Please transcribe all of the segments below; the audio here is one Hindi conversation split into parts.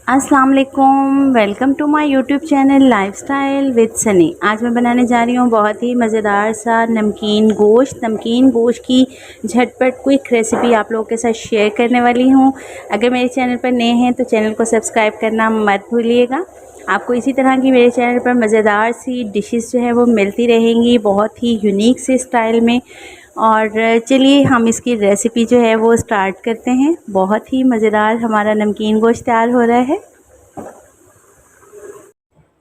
अस्सलाम वालेकुम, welcome to my YouTube channel lifestyle with Sunny. आज मैं बनाने जा रही हूँ बहुत ही मज़ेदार सा नमकीन गोश्त की झटपट क्विक रेसिपी आप लोगों के साथ शेयर करने वाली हूँ। अगर मेरे चैनल पर नए हैं तो चैनल को सब्सक्राइब करना मत भूलिएगा। आपको इसी तरह की मेरे चैनल पर मज़ेदार सी डिशेस जो है वो मिलती रहेंगी, बहुत ही यूनिक से स्टाइल में। और चलिए हम इसकी रेसिपी जो है वो स्टार्ट करते हैं। बहुत ही मज़ेदार हमारा नमकीन गोश्त तैयार हो रहा है।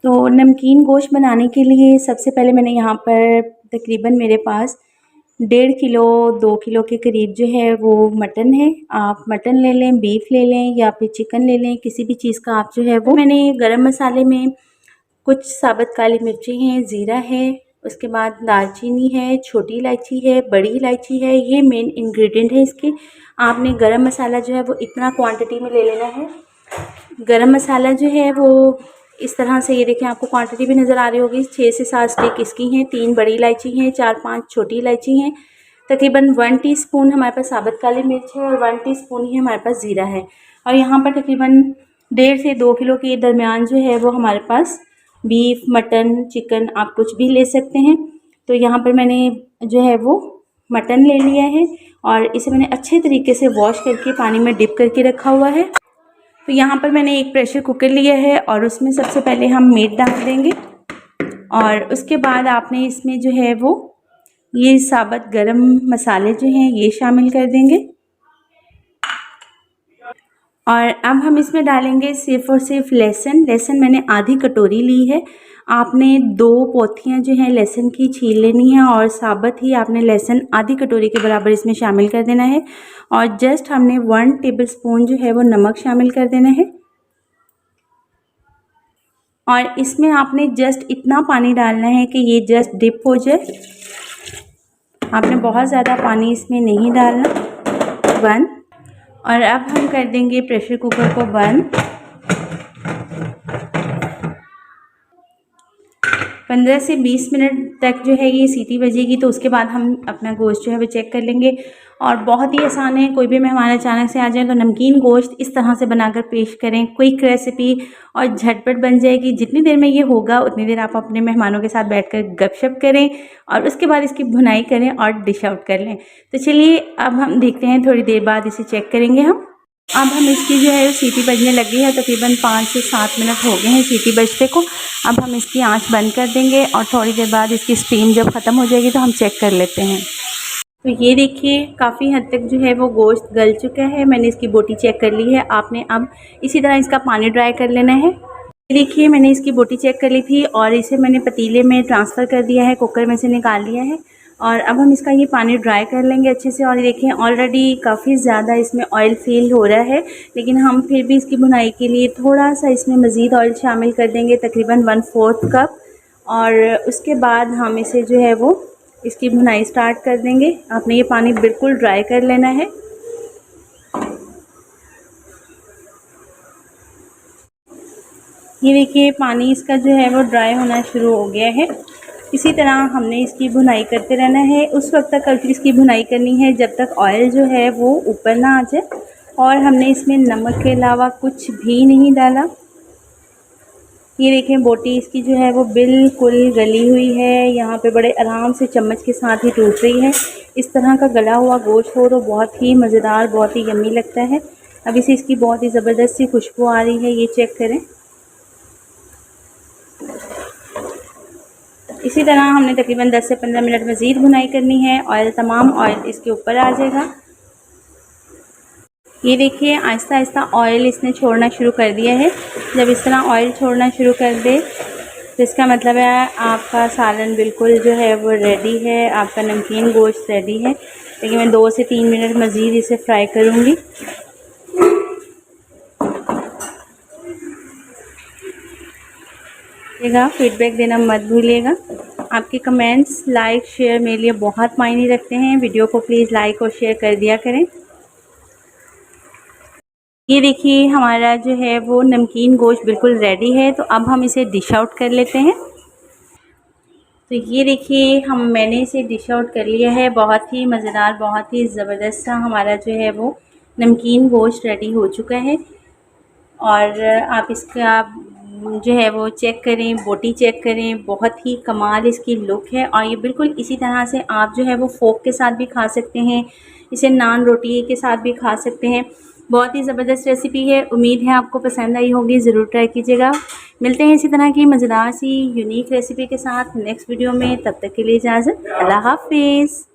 तो नमकीन गोश्त बनाने के लिए सबसे पहले मैंने यहाँ पर तकरीबन मेरे पास 1.5 किलो 2 किलो के करीब जो है वो मटन है। आप मटन ले लें, बीफ ले लें या फिर चिकन ले लें, किसी भी चीज़ का आप जो है वो। मैंने गरम मसाले में कुछ साबुत काली मिर्ची हैं, ज़ीरा है, उसके बाद दालचीनी है, छोटी इलायची है, बड़ी इलायची है, ये मेन इंग्रेडिएंट है इसके। आपने गरम मसाला जो है वो इतना क्वांटिटी में ले लेना है। गरम मसाला जो है वो इस तरह से, ये देखें आपको क्वांटिटी भी नज़र आ रही होगी। 6 से 7 स्टिक इसकी हैं, 3 बड़ी इलायची हैं, 4-5 छोटी इलायची हैं। तकरीबन 1 टीस्पून हमारे पास साबुत काली मिर्च है और 1 टीस्पून ही हमारे पास ज़ीरा है। और यहाँ पर तकरीबन 1.5 से 2 किलो के दरमियान जो है वो हमारे पास बीफ, मटन, चिकन आप कुछ भी ले सकते हैं। तो यहाँ पर मैंने जो है वो मटन ले लिया है और इसे मैंने अच्छे तरीके से वॉश करके पानी में डिप करके रखा हुआ है। तो यहाँ पर मैंने एक प्रेशर कुकर लिया है और उसमें सबसे पहले हम मीट डाल देंगे और उसके बाद आपने इसमें जो है वो ये साबुत गरम मसाले जो हैं ये शामिल कर देंगे। और अब हम इसमें डालेंगे सिर्फ़ और सिर्फ लहसुन मैंने आधी कटोरी ली है। आपने 2 पोथियाँ जो हैं लहसुन की छील लेनी है और साबुत ही आपने लहसुन आधी कटोरी के बराबर इसमें शामिल कर देना है। और जस्ट हमने 1 टेबलस्पून जो है वो नमक शामिल कर देना है। और इसमें आपने जस्ट इतना पानी डालना है कि ये जस्ट डिप हो जाए। आपने बहुत ज़्यादा पानी इसमें नहीं डालना। बंद। और अब हम कर देंगे प्रेशर कुकर को बंद। 15 से 20 मिनट तक जो है ये सीटी बजेगी, तो उसके बाद हम अपना गोश्त जो है वो चेक कर लेंगे। और बहुत ही आसान है, कोई भी मेहमान अचानक से आ जाए तो नमकीन गोश्त इस तरह से बनाकर पेश करें। क्विक रेसिपी और झटपट बन जाएगी। जितनी देर में ये होगा उतनी देर आप अपने मेहमानों के साथ बैठकर गपशप करें और उसके बाद इसकी भुनाई करें और डिश आउट कर लें। तो चलिए अब हम देखते हैं, थोड़ी देर बाद इसे चेक करेंगे हम। अब हम इसकी जो है सीटी बजने लगी है, तकरीबन 5 से 7 मिनट हो गए हैं सीटी बजते को। अब हम इसकी आंच बंद कर देंगे और थोड़ी देर बाद इसकी स्टीम जब ख़त्म हो जाएगी तो हम चेक कर लेते हैं। तो ये देखिए काफ़ी हद तक जो है वो गोश्त गल चुका है। मैंने इसकी बोटी चेक कर ली है। आपने अब इसी तरह इसका पानी ड्राई कर लेना है। ये देखिए मैंने इसकी बोटी चेक कर ली थी और इसे मैंने पतीले में ट्रांसफ़र कर दिया है, कुकर में से निकाल लिया है। और अब हम इसका ये पानी ड्राई कर लेंगे अच्छे से। और ये देखिए ऑलरेडी काफ़ी ज़्यादा इसमें ऑयल फील हो रहा है, लेकिन हम फिर भी इसकी भुनाई के लिए थोड़ा सा इसमें मज़ीद ऑयल शामिल कर देंगे, तकरीबन 1/4 कप। और उसके बाद हम इसे जो है वो इसकी भुनाई स्टार्ट कर देंगे। आपने ये पानी बिल्कुल ड्राई कर लेना है। ये देखिए पानी इसका जो है वो ड्राई होना शुरू हो गया है। इसी तरह हमने इसकी भुनाई करते रहना है। उस वक्त तक इसकी भुनाई करनी है जब तक ऑयल जो है वो ऊपर ना आ जाए। और हमने इसमें नमक के अलावा कुछ भी नहीं डाला। ये देखें बोटी इसकी जो है वो बिल्कुल गली हुई है। यहाँ पे बड़े आराम से चम्मच के साथ ही टूट रही है। इस तरह का गला हुआ गोश्त हो तो बहुत ही मज़ेदार, बहुत ही यम्मी लगता है। अब इसे इसकी बहुत ही ज़बरदस्त सी खुशबू आ रही है, ये चेक करें। इसी तरह हमने तकरीबन 10 से 15 मिनट मज़ीद भुनाई करनी है। तमाम ऑयल इसके ऊपर आ जाएगा। ये देखिए आहिस्ता आहिस्ता ऑयल इसने छोड़ना शुरू कर दिया है। जब इस तरह ऑयल छोड़ना शुरू कर दे तो इसका मतलब है आपका सालन बिल्कुल जो है वो रेडी है, आपका नमकीन गोश्त रेडी है। लेकिन मैं 2 से 3 मिनट मज़ीद इसे फ्राई करूँगी। फीडबैक देना मत भूलिएगा। आपके कमेंट्स, लाइक, शेयर मेरे लिए बहुत मायने रखते हैं। वीडियो को प्लीज़ लाइक और शेयर कर दिया करें। ये देखिए हमारा जो है वो नमकीन गोश्त बिल्कुल रेडी है। तो अब हम इसे डिश आउट कर लेते हैं। तो ये देखिए मैंने इसे डिश आउट कर लिया है। बहुत ही मज़ेदार, बहुत ही ज़बरदस्त सा हमारा जो है वो नमकीन गोश्त रेडी हो चुका है। और आप इसका जो है वो चेक करें, बोटी चेक करें, बहुत ही कमाल इसकी लुक है। और ये बिल्कुल इसी तरह से आप जो है वो फ़ोक के साथ भी खा सकते हैं, इसे नान रोटी के साथ भी खा सकते हैं। बहुत ही ज़बरदस्त रेसिपी है, उम्मीद है आपको पसंद आई होगी, ज़रूर ट्राई कीजिएगा। मिलते हैं इसी तरह की मज़ेदार सी यूनिक रेसिपी के साथ नेक्स्ट वीडियो में, तब तक के लिए इजाज़त, अल्लाह हाफ़िज़।